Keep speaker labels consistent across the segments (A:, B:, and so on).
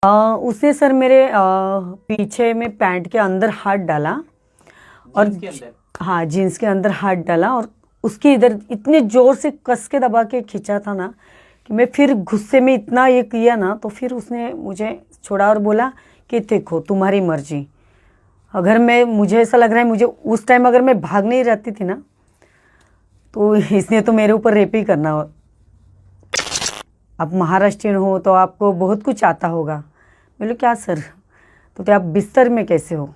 A: उसने सर मेरे पीछे में पैंट के अंदर हाथ डाला और
B: जीन्स के अंदर?
A: हाँ, जीन्स के अंदर हाथ डाला और उसके इधर इतने जोर से कस के दबा के खींचा था ना कि मैं फिर गुस्से में इतना ये किया ना, तो फिर उसने मुझे छोड़ा और बोला कि देखो तुम्हारी मर्जी। अगर मुझे ऐसा लग रहा है मुझे उस टाइम अगर मैं भाग नहीं रहती थी ना तो इसने तो मेरे ऊपर रेप ही करना। आप महाराष्ट्रियन हो तो आपको बहुत कुछ आता होगा। बोले क्या सर, तो आप बिस्तर में कैसे हो?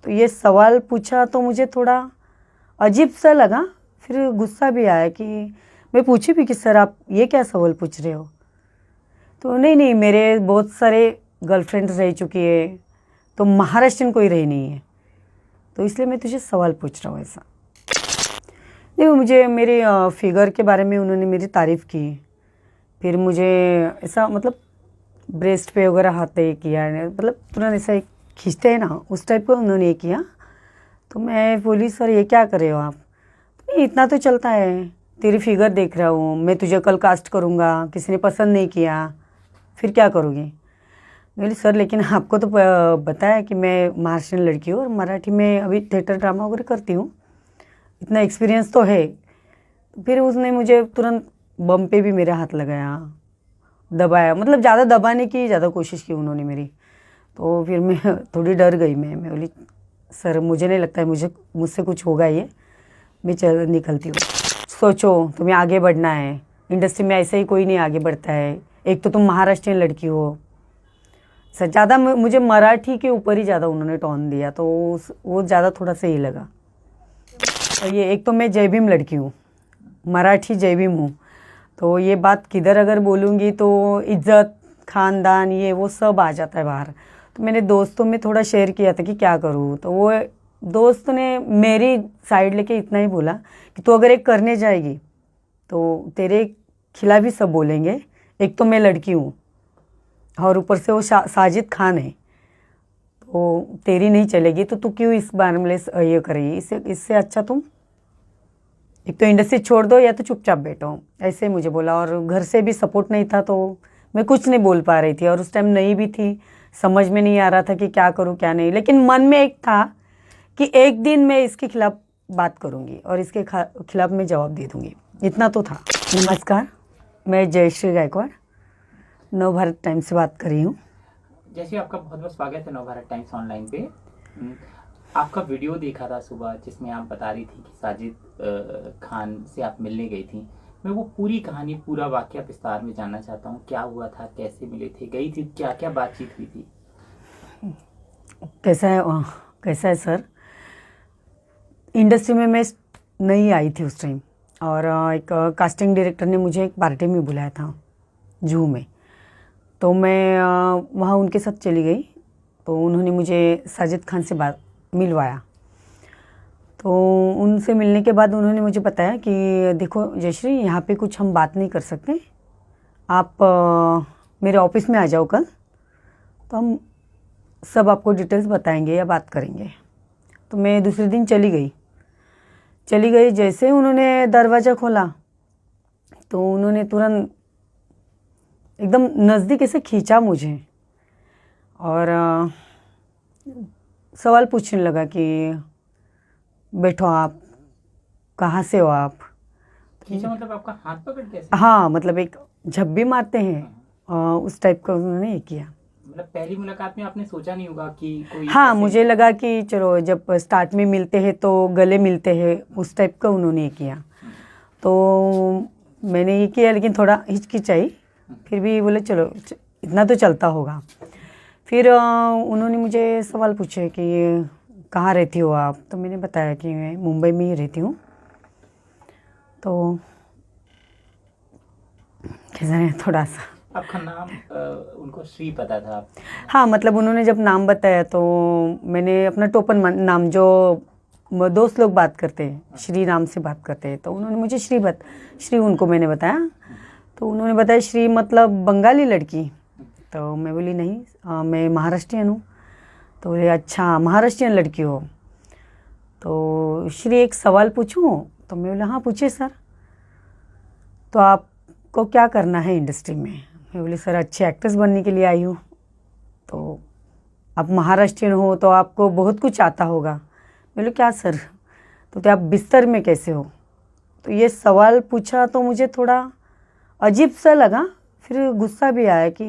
A: तो ये सवाल पूछा तो मुझे थोड़ा अजीब सा लगा, फिर गुस्सा भी आया कि मैं पूछी भी कि सर आप ये क्या सवाल पूछ रहे हो? तो नहीं नहीं, मेरे बहुत सारे गर्लफ्रेंड रह चुकी है तो महाराष्ट्रियन कोई रही नहीं है, तो इसलिए मैं तुझे सवाल पूछ रहा हूँ ऐसा। नहीं, मुझे मेरे फिगर के बारे में उन्होंने मेरी तारीफ़ की। फिर मुझे ऐसा मतलब ब्रेस्ट पे वगैरह हाथ ये किया, मतलब तुरंत ऐसा एक खींचते हैं ना उस टाइप का उन्होंने ये किया। तो मैं बोली सर ये क्या कर रहे हो आप? तो नहीं इतना तो चलता है, तेरी फिगर देख रहा हूँ, मैं तुझे कल कास्ट करूँगा, किसी ने पसंद नहीं किया, फिर क्या करोगी? मैं बोली सर लेकिन आपको तो पता है कि मैं महाराष्ट्रियन लड़की हूँ और मराठी में अभी थिएटर ड्रामा वगैरह करती हूँ, इतना एक्सपीरियंस तो है। फिर उसने मुझे तुरंत बम पे भी मेरा हाथ लगाया, दबाया, मतलब ज़्यादा दबाने की ज़्यादा कोशिश की उन्होंने मेरी। तो फिर मैं थोड़ी डर गई। मैं बोली सर मुझे नहीं लगता है मुझसे कुछ होगा, ये मैं चल निकलती हूँ। सोचो तुम्हें आगे बढ़ना है, इंडस्ट्री में ऐसे ही कोई नहीं आगे बढ़ता है, एक तो तुम महाराष्ट्रियन लड़की हो। सर ज़्यादा मुझे मराठी के ऊपर ही ज़्यादा उन्होंने टोन दिया, तो वो ज़्यादा थोड़ा सही लगा। और ये एक तो मैं जय भीम लड़की हूँ, मराठी जय भीम हूँ, तो ये बात किधर अगर बोलूँगी तो इज्जत खानदान ये वो सब आ जाता है बाहर। तो मैंने दोस्तों में थोड़ा शेयर किया था कि क्या करूँ, तो वो दोस्त ने मेरी साइड लेके इतना ही बोला कि तू अगर एक करने जाएगी तो तेरे खिलाफ ही सब बोलेंगे, एक तो मैं लड़की हूँ और ऊपर से वो साजिद खान है, तो तेरी नहीं चलेगी, तो तू क्यों इस बारे में ये करेगी? इससे अच्छा तुम एक तो इंडस्ट्री छोड़ दो या तो चुपचाप बैठो, ऐसे मुझे बोला। और घर से भी सपोर्ट नहीं था तो मैं कुछ नहीं बोल पा रही थी, और उस टाइम नई भी थी, समझ में नहीं आ रहा था कि क्या करूं क्या नहीं। लेकिन मन में एक था कि एक दिन मैं इसके खिलाफ बात करूंगी और इसके खिलाफ मैं जवाब दे दूंगी, इतना तो था। नमस्कार, मैं जयश्री गायकवाड़ नवभारत टाइम्स से बात कर रही हूँ।
B: जैसे आपका बहुत बहुत स्वागत है नवभारत टाइम्स ऑनलाइन पे। आपका वीडियो देखा था सुबह जिसमें आप बता रही थी कि साजिद खान से आप मिलने गई थी। मैं वो पूरी कहानी, पूरा वाकया विस्तार में जानना चाहता हूँ। क्या हुआ था, कैसे मिले थे, गई थी, क्या क्या बातचीत हुई थी?
A: कैसा है सर, इंडस्ट्री में मैं नई आई थी उस टाइम, और एक कास्टिंग डायरेक्टर ने मुझे एक पार्टी में बुलाया था जू में, तो मैं वहाँ उनके साथ चली गई। तो उन्होंने मुझे साजिद खान से मिलवाया। तो उनसे मिलने के बाद उन्होंने मुझे बताया कि देखो जयश्री, यहाँ पे कुछ हम बात नहीं कर सकते, आप मेरे ऑफिस में आ जाओ कल, तो हम सब आपको डिटेल्स बताएंगे या बात करेंगे। तो मैं दूसरे दिन चली गई। जैसे उन्होंने दरवाज़ा खोला तो उन्होंने तुरंत एकदम नज़दीक से खींचा मुझे और सवाल पूछने लगा कि बैठो, आप कहाँ से हो आप?
B: खींचा मतलब आपका हाथ पकड़ के?
A: हाँ, मतलब एक झप्पी मारते हैं उस टाइप का उन्होंने ये किया।
B: मतलब पहली मुलाकात में आपने सोचा नहीं होगा कि कोई?
A: हाँ, मुझे लगा कि चलो जब स्टार्ट में मिलते हैं तो गले मिलते हैं, उस टाइप का उन्होंने ये किया। तो मैंने ये किया, लेकिन थोड़ा हिचकिचाई, फिर भी बोले चलो इतना तो चलता होगा। फिर उन्होंने मुझे सवाल पूछे कि कहाँ रहती हो आप? तो मैंने बताया कि मैं मुंबई में ही रहती हूँ। तो कैसा है थोड़ा सा।
B: आपका नाम उनको श्री पता था?
A: हाँ, मतलब उन्होंने जब नाम बताया तो मैंने अपना टोपन नाम, जो दोस्त लोग बात करते हैं श्री नाम से बात करते हैं, तो उन्होंने मुझे श्री उनको मैंने बताया। तो उन्होंने बताया श्री मतलब बंगाली लड़की। तो मैं बोली नहीं, मैं महाराष्ट्रियन हूँ। तो बोले अच्छा महाराष्ट्रियन लड़की हो। तो श्री एक सवाल पूछूं? तो मैं बोला हाँ पूछिए सर। तो आपको क्या करना है इंडस्ट्री में? मैं बोली सर अच्छी एक्ट्रेस बनने के लिए आई हूँ। तो आप महाराष्ट्रियन हो तो आपको बहुत कुछ आता होगा। मैं बोली क्या सर, तो आप बिस्तर में कैसे हो? तो ये सवाल पूछा तो मुझे थोड़ा अजीब सा लगा, फिर गुस्सा भी आया कि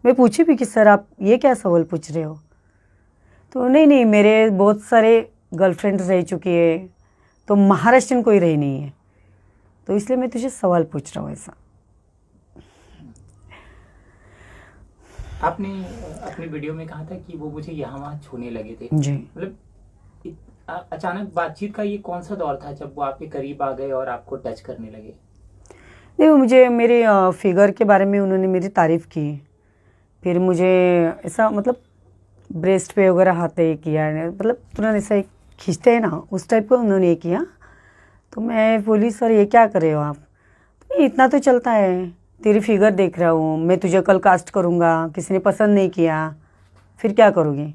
A: मैं पूछी भी कि सर आप ये क्या सवाल पूछ रहे हो? तो नहीं नहीं, मेरे बहुत सारे गर्लफ्रेंड रह चुकी है, तो महाराष्ट्रियन कोई रही नहीं है, तो इसलिए मैं तुझे सवाल पूछ रहा हूँ ऐसा।
B: आपने अपनी वीडियो में कहा था कि वो मुझे यहाँ वहाँ छूने लगे थे।
A: जी।
B: मतलब अचानक बातचीत का ये कौन सा दौर था जब वो आपके करीब आ गए और आपको टच करने लगे?
A: नहीं, मुझे मेरे फिगर के बारे में उन्होंने मेरी तारीफ़ की, फिर मुझे ऐसा मतलब ब्रेस्ट पे वगैरह हाथ ये किया, मतलब तुरंत ऐसा एक खींचते हैं ना, उस टाइप का उन्होंने ये किया। तो मैं बोली सर ये क्या कर रहे हो आप? नहीं इतना तो चलता है, तेरी फिगर देख रहा हूँ, मैं तुझे कल कास्ट करूँगा, किसी ने पसंद नहीं किया, फिर क्या करोगी?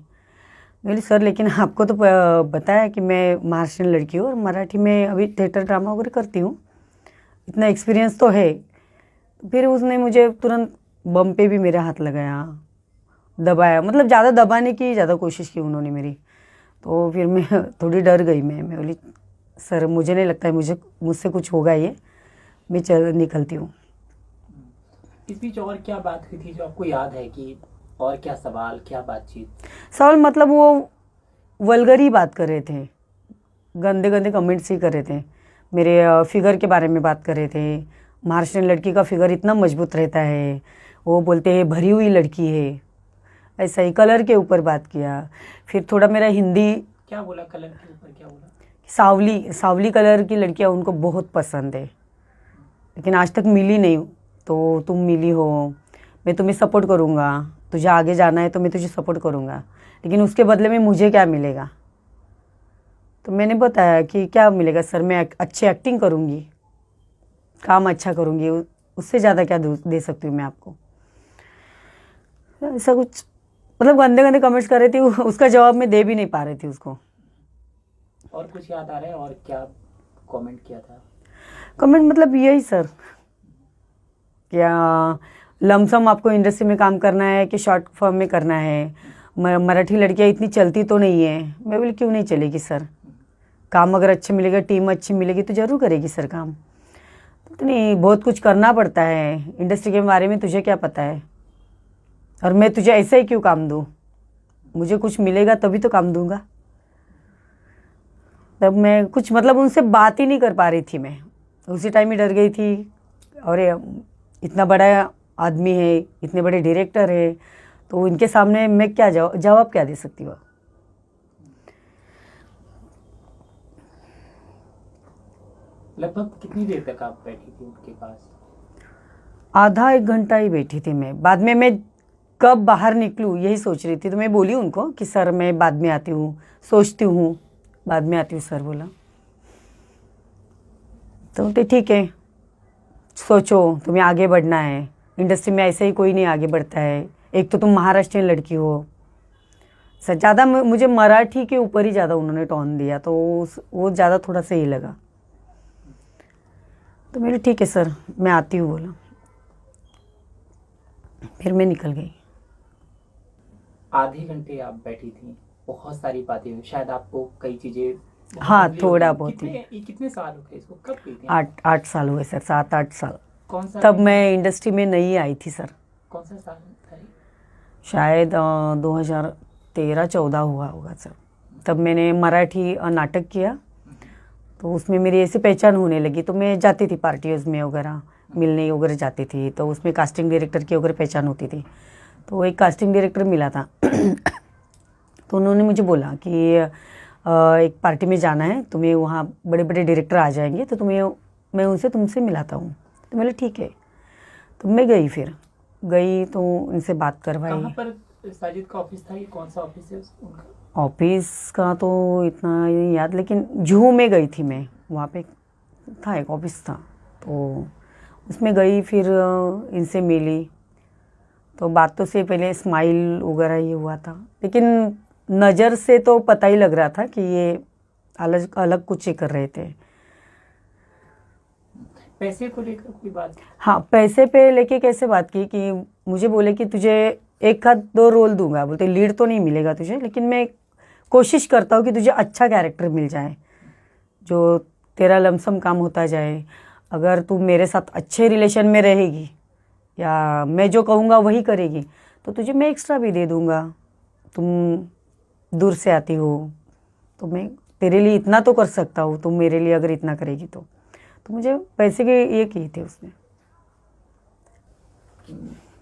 A: बोली सर लेकिन आपको तो बताया कि मैं महाराष्ट्रियन लड़की हूँ और मराठी में अभी थिएटर ड्रामा वगैरह करती हूँ, इतना एक्सपीरियंस तो है। फिर उसने मुझे तुरंत बम पे भी मेरा हाथ लगाया, दबाया, मतलब ज़्यादा दबाने की ज़्यादा कोशिश की उन्होंने मेरी। तो फिर मैं थोड़ी डर गई, मैं बोली सर मुझे नहीं लगता है मुझसे कुछ होगा, ये मैं निकलती हूँ।
B: इस बीच और क्या बात हुई थी जो आपको याद है कि और क्या सवाल, क्या बातचीत?
A: सवाल मतलब वो वल्गर ही बात कर रहे थे, गंदे गंदे कमेंट्स ही कर रहे थे, मेरे फिगर के बारे में बात कर रहे थे। महाराष्ट्रियन लड़की का फिगर इतना मजबूत रहता है, वो बोलते हैं भरी हुई लड़की है, ऐसा ही कलर के ऊपर बात किया। फिर थोड़ा मेरा हिंदी,
B: क्या बोला? कलर के ऊपर क्या बोला?
A: सावली कलर की लड़कियां उनको बहुत पसंद है, लेकिन आज तक मिली नहीं, तो तुम मिली हो, मैं तुम्हें सपोर्ट करूँगा, तुझे आगे जाना है तो मैं तुझे सपोर्ट करूँगा, लेकिन उसके बदले में मुझे क्या मिलेगा? तो मैंने बताया कि क्या मिलेगा सर, मैं अच्छी एक्टिंग करूँगी, काम अच्छा करूँगी, उससे ज़्यादा क्या दे सकती हूँ मैं आपको? ऐसा कुछ मतलब गंदे गंदे कमेंट्स कर रही थी, उसका जवाब मैं दे भी नहीं पा रही थी उसको।
B: और कुछ याद आ रहा है और क्या कमेंट किया था?
A: कमेंट मतलब यही सर, क्या लमसम आपको इंडस्ट्री में काम करना है कि शॉर्ट फॉर्म में करना है? मराठी लड़कियां इतनी चलती तो नहीं है। मैं बोली क्यों नहीं चलेगी सर, काम अगर अच्छे मिलेगा, टीम अच्छी मिलेगी तो ज़रूर करेगी सर काम। तो नहीं, बहुत कुछ करना पड़ता है इंडस्ट्री के बारे में, तुझे क्या पता है? और मैं तुझे ऐसा ही क्यों काम दूँ? मुझे कुछ मिलेगा तभी तो काम दूंगा। तब मैं कुछ मतलब उनसे बात ही नहीं कर पा रही थी, मैं उसी टाइम ही डर गई थी। और इतना बड़ा आदमी है, इतने बड़े डायरेक्टर है, तो इनके सामने मैं क्या जवाब क्या दे सकती हूँ?
B: लगभग कितनी देर तक आप बैठी थी उनके पास?
A: आधा एक घंटा ही बैठी थी मैं। बाद में मैं कब बाहर निकलूँ यही सोच रही थी, तो मैं बोली उनको कि सर मैं बाद में आती हूँ, सोचती हूँ, बाद में आती हूँ सर बोला। तो ठीक है, सोचो, तुम्हें आगे बढ़ना है, इंडस्ट्री में ऐसे ही कोई नहीं आगे बढ़ता है, एक तो तुम महाराष्ट्रियन लड़की हो। सर ज़्यादा मुझे मराठी के ऊपर ही ज़्यादा उन्होंने टोन दिया, तो वो ज़्यादा थोड़ा सही लगा। तो मेरे ठीक है सर मैं आती हूँ बोला, फिर मैं निकल गई।
B: आधे घंटे आप बैठी थी, बहुत सारी बातें हुई, शायद आपको कई चीजें
A: हाँ
B: बदली
A: थोड़ा
B: होंगी।
A: बहुत ही।
B: कितने साल हो गए इसको, कब गई थी?
A: 8 साल हुए सर, 7-8 साल।
B: कौन सा
A: तब मैं इंडस्ट्री में नहीं आई थी सर,
B: कौन सा साल था ये?
A: शायद 2013-14 हुआ होगा सर। तब मैंने मराठी नाटक किया, तो उसमें मेरी ऐसी पहचान होने लगी, तो मैं जाती थी पार्टीज में वगैरह, मिलने वगैरह जाती थी, तो उसमें कास्टिंग डायरेक्टर की वगैरह पहचान होती थी। तो एक कास्टिंग डायरेक्टर मिला था तो उन्होंने मुझे बोला कि एक पार्टी में जाना है तुम्हें, वहाँ बड़े बड़े डायरेक्टर आ जाएंगे, तो मैं उनसे तुमसे मिलाता हूँ। तो मैंने ठीक है, तो मैं गई, फिर गई तो उनसे बात करवाई।
B: कहाँ पर साजिद का ऑफिस था, ये कौन सा ऑफिस है उनका?
A: ऑफिस का तो इतना नहीं याद, लेकिन जुहू में गई थी मैं, वहाँ पे था एक ऑफिस था, तो उसमें गई, फिर इनसे मिली। तो बातों से पहले स्माइल वगैरह ये हुआ था, लेकिन नज़र से तो पता ही लग रहा था कि ये अलग अलग कुछ ही कर रहे थे।
B: पैसे को लेकर कोई बात?
A: हाँ, पैसे पे लेके कैसे बात की कि मुझे बोले कि तुझे एक आध दो रोल दूंगा, बोलते लीड तो नहीं मिलेगा तुझे, लेकिन मैं कोशिश करता हूँ कि तुझे अच्छा कैरेक्टर मिल जाए, जो तेरा लमसम काम होता जाए। अगर तू मेरे साथ अच्छे रिलेशन में रहेगी या मैं जो कहूँगा वही करेगी तो तुझे मैं एक्स्ट्रा भी दे दूँगा। तुम दूर से आती हो तो मैं तेरे लिए इतना तो कर सकता हूँ, तुम मेरे लिए अगर इतना करेगी तो मुझे पैसे के ये किए थे उसने।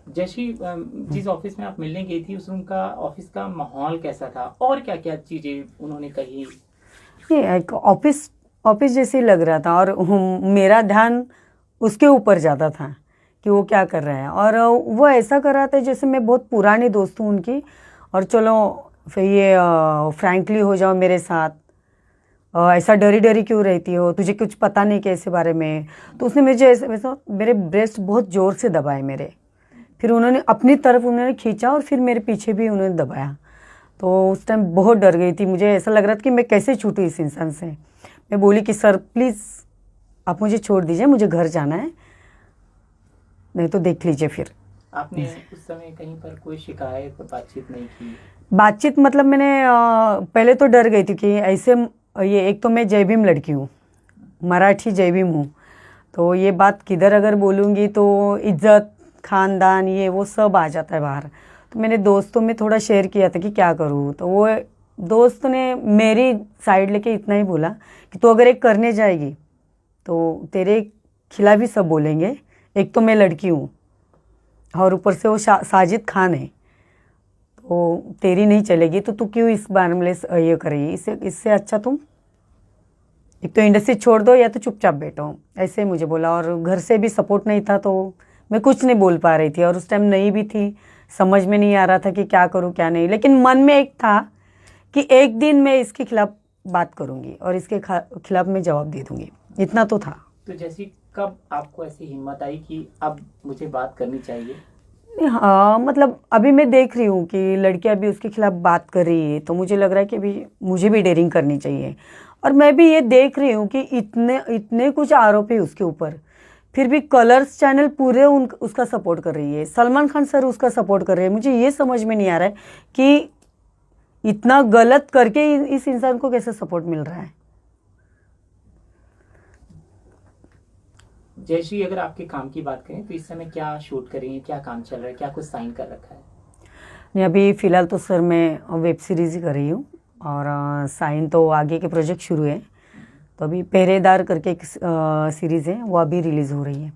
B: जैसी जिस ऑफिस में आप मिलने गई थी उस रूम का ऑफिस का माहौल कैसा था और क्या क्या चीजें उन्होंने कही?
A: ये एक ऑफिस जैसे ही लग रहा था और मेरा ध्यान उसके ऊपर ज़्यादा था कि वो क्या कर रहा है, और वो ऐसा कर रहा था जैसे मैं बहुत पुरानी दोस्त हूँ उनकी, और चलो फिर ये फ्रैंकली हो जाओ मेरे साथ, ऐसा डरी डरी क्यों रहती हो, तुझे कुछ पता नहीं कैसे बारे में। तो उसने मुझे ऐसे वैसा मेरे ब्रेस्ट बहुत ज़ोर से दबाए मेरे, फिर उन्होंने अपनी तरफ उन्होंने खींचा और फिर मेरे पीछे भी उन्होंने दबाया। तो उस टाइम बहुत डर गई थी, मुझे ऐसा लग रहा था कि मैं कैसे छूटूँ इस इंसान से। मैं बोली कि सर प्लीज़ आप मुझे छोड़ दीजिए, मुझे घर जाना है, नहीं तो देख लीजिए। फिर
B: आपने उस समय कहीं पर कोई शिकायत बातचीत नहीं की?
A: बातचीत मतलब मैंने पहले तो डर गई थी कि ऐसे, ये एक तो मैं जय भीम लड़की हूँ, मराठी जय भीम हूँ, तो ये बात किधर अगर बोलूँगी तो इज्जत खानदान ये वो सब आ जाता है बाहर। तो मैंने दोस्तों में थोड़ा शेयर किया था कि क्या करूँ, तो वो दोस्त ने मेरी साइड लेके इतना ही बोला कि तू अगर एक करने जाएगी तो तेरे खिलाफ ही सब बोलेंगे, एक तो मैं लड़की हूँ और ऊपर से वो साजिद खान है, तो तेरी नहीं चलेगी, तो तू क्यों इस बारे में ये करेगी। इससे अच्छा तुम एक तो इंडस्ट्री छोड़ दो या तो चुपचाप बैठो, ऐसे मुझे बोला। और घर से भी सपोर्ट नहीं था तो मैं कुछ नहीं बोल पा रही थी, और उस टाइम नई भी थी, समझ में नहीं आ रहा था कि क्या करूँ क्या नहीं, लेकिन मन में एक था कि एक दिन मैं इसके खिलाफ बात करूँगी और इसके खिलाफ मैं जवाब दे दूँगी, इतना तो था।
B: तो जैसी कब आपको ऐसी हिम्मत आई कि अब मुझे बात करनी चाहिए?
A: हाँ, मतलब अभी मैं देख रही हूँ कि लड़कियां भी उसके खिलाफ बात कर रही है, तो मुझे लग रहा है कि भी मुझे भी डेयरिंग करनी चाहिए। और मैं भी ये देख रही हूँ कि इतने इतने कुछ आरोप है उसके ऊपर, फिर भी कलर्स चैनल पूरे उसका सपोर्ट कर रही है, सलमान खान सर उसका सपोर्ट कर रहे हैं। मुझे ये समझ में नहीं आ रहा है कि इतना गलत करके इस इंसान को कैसे सपोर्ट मिल रहा है।
B: जैसी अगर आपके काम की बात करें तो इस समय क्या शूट कर रही हैं, क्या काम चल रहा है, क्या कुछ साइन कर रखा है?
A: नहीं, अभी फ़िलहाल तो सर मैं वेब सीरीज़ ही कर रही हूँ, और साइन तो आगे के प्रोजेक्ट शुरू है। तो अभी पहरेदार करके एक सीरीज़ है, वो अभी रिलीज़ हो रही है।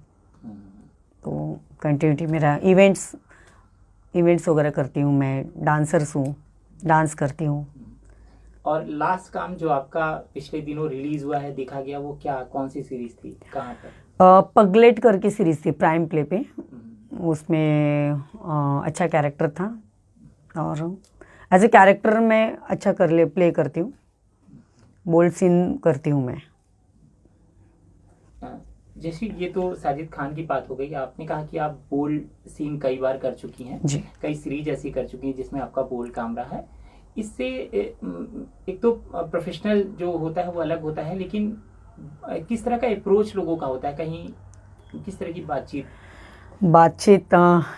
A: तो कंटिन्यूटी मेरा इवेंट्स वगैरह करती हूँ, मैं डांसर्स हूँ, डांस करती हूँ।
B: और लास्ट काम जो आपका पिछले दिनों रिलीज हुआ है, देखा गया, वो क्या, कौन सी सीरीज थी, कहाँ पर?
A: पगलेट करके सीरीज़ थी प्राइम प्ले पे, उसमें अच्छा कैरेक्टर था, और एज ए कैरेक्टर मैं अच्छा प्ले करती हूँ, बोल्ड सीन करती हूँ मैं।
B: जैसे ये तो साजिद खान की बात हो गई, आपने कहा कि आप बोल्ड सीन कई बार कर चुकी हैं
A: जी।
B: कई सीरीज ऐसी कर चुकी हैं जिसमें आपका बोल्ड काम रहा है। इससे एक तो प्रोफेशनल जो होता है वो अलग होता है, लेकिन किस तरह का अप्रोच लोगों का होता है, कहीं किस तरह की बातचीत?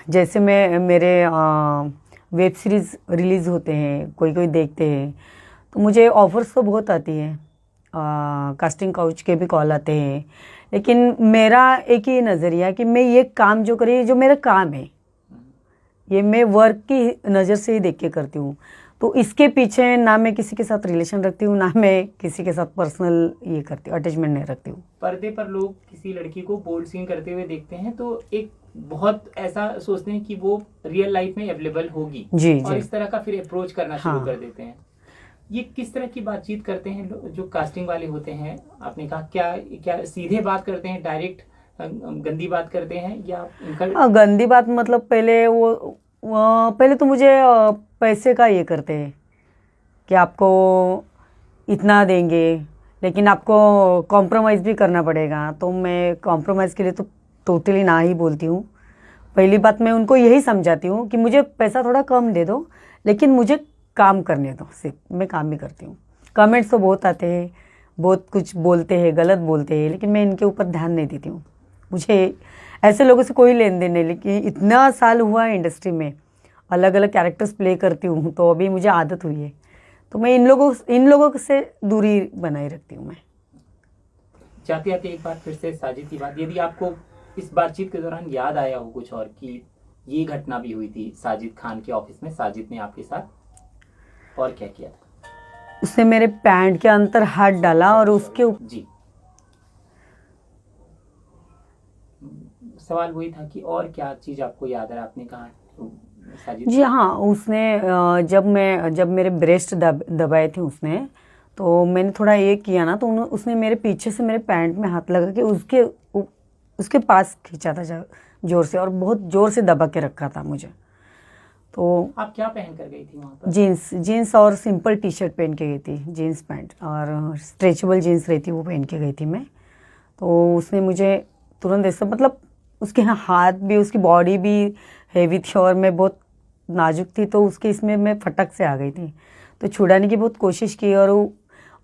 A: जैसे मेरे वेब सीरीज़ रिलीज़ होते हैं, कोई देखते हैं, तो मुझे ऑफर्स तो बहुत आती है, कास्टिंग काउच के भी कॉल आते हैं, लेकिन मेरा एक ही नज़रिया कि मैं ये काम जो करी, जो मेरा काम है ये मैं वर्क की नज़र से ही देख के करती हूँ। तो इसके पीछे ना मैं किसी के साथ रिलेशन रखती हूँ, ना मैं किसी के साथ पर्सनल ये करती हूँ, अटैचमेंट नहीं रखती हूँ।
B: पर्दे पर लोग किसी लड़की को बोल्ड सीन करते हुए देखते हैं तो एक बहुत ऐसा सोचते हैं कि वो रियल लाइफ में अवेलेबल होगी,
A: जी,
B: और
A: जी।
B: इस तरह का फिर अप्रोच करना शुरू
A: हाँ।
B: कर देते हैं। ये किस तरह की बातचीत करते हैं जो कास्टिंग वाले होते हैं? आपने कहा क्या सीधे बात करते हैं, डायरेक्ट गंदी बात करते हैं, या उनका
A: गंदी बात मतलब पहले तो मुझे पैसे का ये करते हैं कि आपको इतना देंगे, लेकिन आपको कॉम्प्रोमाइज़ भी करना पड़ेगा। तो मैं कॉम्प्रोमाइज़ के लिए तो टोटली ना ही बोलती हूँ। पहली बात मैं उनको यही समझाती हूँ कि मुझे पैसा थोड़ा कम दे दो, लेकिन मुझे काम करने दो, सिर्फ मैं काम भी करती हूँ। कमेंट्स तो बहुत आते हैं, बहुत कुछ बोलते हैं, गलत बोलते हैं, लेकिन मैं इनके ऊपर ध्यान नहीं देती हूँ। मुझे ऐसे लोगों से कोई लेन देन नहीं, लेकिन इतना साल हुआ है इंडस्ट्री में अलग अलग कैरेक्टर्स प्ले करती हूँ, तो अभी मुझे आदत हुई है। तो मैं इन लोगों से दूरी बनाए रखती हूँ मैं।
B: जाते जाते एक बार फिर से साजिद की बात, यदि आपको इस बातचीत के दौरान याद आया हो कुछ और कि ये घटना भी हुई थी साजिद खान के ऑफिस में, साजिद ने आपके साथ और क्या किया था?
A: उसने मेरे पैंट के अंदर हाथ डाला और उसके
B: जी, सवाल वही था कि और क्या चीज आपको याद है? आपने कहा साजिद।
A: जी हाँ, उसने जब मेरे ब्रेस्ट दबाए थे उसने, तो मैंने थोड़ा ये किया ना, तो उसने मेरे पीछे से मेरे पैंट में हाथ लगा के उसके पास खींचा था जोर से, और बहुत जोर से दबा के रखा था मुझे। तो
B: आप क्या पहन कर गई थी वहां पर?
A: जीन्स और सिंपल टी शर्ट पहन के गई थी, जीन्स पैंट और स्ट्रेचेबल जीन्स रहती वो पहन के गई थी मैं। तो उसने मुझे तुरंत ऐसा, मतलब उसके हाथ भी, उसकी बॉडी भी हेवी थी और मैं बहुत नाजुक थी, तो उसके इसमें मैं फटक से आ गई थी। तो छुड़ाने की बहुत कोशिश की, और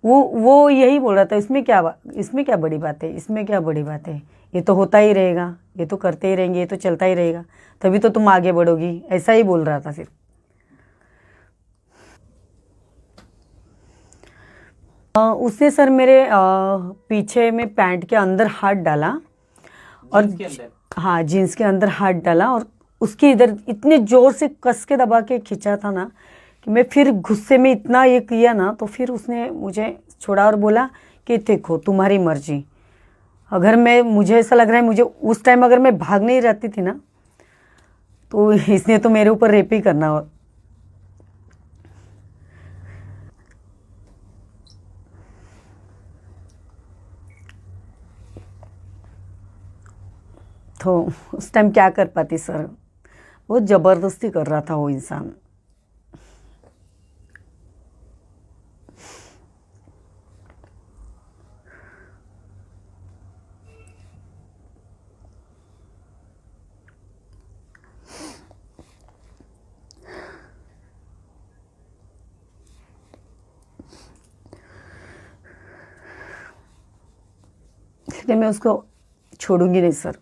A: वो यही बोल रहा था, इसमें क्या बड़ी बात है, इसमें क्या बड़ी बात है, ये तो होता ही रहेगा, ये तो करते ही रहेंगे, ये तो चलता ही रहेगा, तभी तो तुम आगे बढ़ोगी, ऐसा ही बोल रहा था सिर्फ। उसने सर मेरे पीछे में पैंट के अंदर हाथ डाला, और
B: जीन्स के अंदर?
A: हाँ, जीन्स के अंदर हाथ डाला, और उसके इधर इतने जोर से कस के दबा के खींचा था ना, कि मैं फिर गुस्से में इतना ये किया ना, तो फिर उसने मुझे छोड़ा और बोला कि देखो तुम्हारी मर्जी, अगर मुझे ऐसा लग रहा है, मुझे उस टाइम अगर मैं भाग नहीं रहती थी ना, तो इसने तो मेरे ऊपर रेप ही करना। तो उस टाइम क्या कर पाती सर, बहुत ज़बरदस्ती कर रहा था वो इंसान। इसलिए मैं उसको छोड़ूंगी नहीं सर।